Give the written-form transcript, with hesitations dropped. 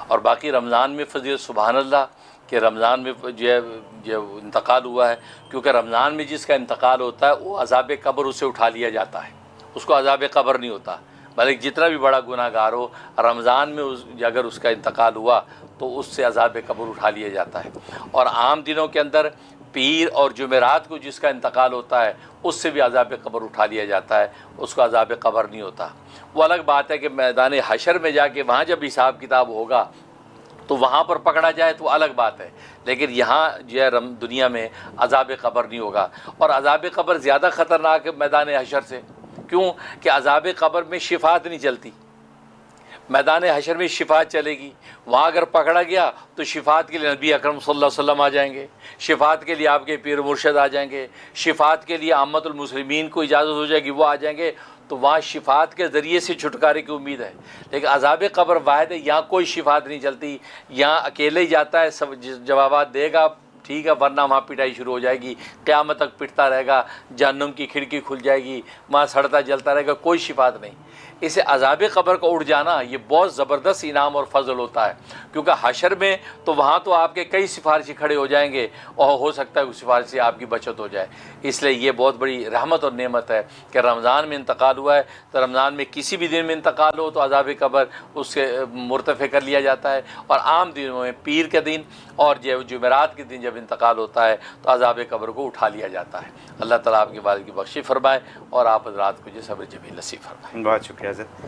اور باقی رمضان میں فضیلت سبحان اللہ کہ رمضان میں جو انتقال ہوا ہے، کیونکہ رمضان میں جس کا انتقال ہوتا ہے وہ عذاب قبر اسے اٹھا لیا جاتا ہے، اس کو عذاب قبر نہیں ہوتا، بلکہ جتنا بھی بڑا گناہ گار ہو رمضان میں اگر اس کا انتقال ہوا تو اس سے عذاب قبر اٹھا لیا جاتا ہے۔ اور عام دنوں کے اندر پیر اور جمعرات کو جس کا انتقال ہوتا ہے اس سے بھی عذاب قبر اٹھا لیا جاتا ہے، اس کو عذاب قبر نہیں ہوتا۔ وہ الگ بات ہے کہ میدان حشر میں جا کے وہاں جب حساب کتاب ہوگا تو وہاں پر پکڑا جائے تو الگ بات ہے، لیکن یہاں جو ہے دنیا میں عذاب قبر نہیں ہوگا۔ اور عذاب قبر زیادہ خطرناک ہے میدان حشر سے، کیوں کہ عذاب قبر میں شفاعت نہیں چلتی، میدان حشر میں شفاعت چلے گی۔ وہاں اگر پکڑا گیا تو شفاعت کے لیے نبی اکرم صلی اللہ علیہ وسلم آ جائیں گے، شفاعت کے لیے آپ کے پیر مرشد آ جائیں گے، شفاعت کے لیے عامت المسلمین کو اجازت ہو جائے گی، وہ آ جائیں گے، تو وہاں شفاعت کے ذریعے سے چھٹکارے کی امید ہے۔ لیکن عذاب قبر واحد ہے، یہاں کوئی شفاعت نہیں چلتی، یہاں اکیلے ہی جاتا ہے، سب جوابات دے گا ٹھیک ہے، ورنہ وہاں پٹائی شروع ہو جائے گی، قیامت تک پٹتا رہے گا، جہنم کی کھڑکی کھل جائے گی، وہاں سڑتا جلتا رہے گا، کوئی شفاعت نہیں۔ اسے عذاب قبر کا اٹھ جانا یہ بہت زبردست انعام اور فضل ہوتا ہے، کیونکہ حشر میں تو وہاں تو آپ کے کئی سفارشی کھڑے ہو جائیں گے اور ہو سکتا ہے اس سفارش سے آپ کی بچت ہو جائے۔ اس لیے یہ بہت بڑی رحمت اور نعمت ہے کہ رمضان میں انتقال ہوا ہے تو رمضان میں کسی بھی دن میں انتقال ہو تو عذاب قبر اس سے مرتفع کر لیا جاتا ہے، اور عام دنوں میں پیر کے دن اور جمعرات کے دن جب انتقال ہوتا ہے تو عذاب قبر کو اٹھا لیا جاتا ہے۔ اللہ تعالیٰ آپ کی بات کی بخشش فرمائے اور آپ حضرات کو جو صبر جمیل نصیب فرمائے۔ بہت شکریہ حضرت۔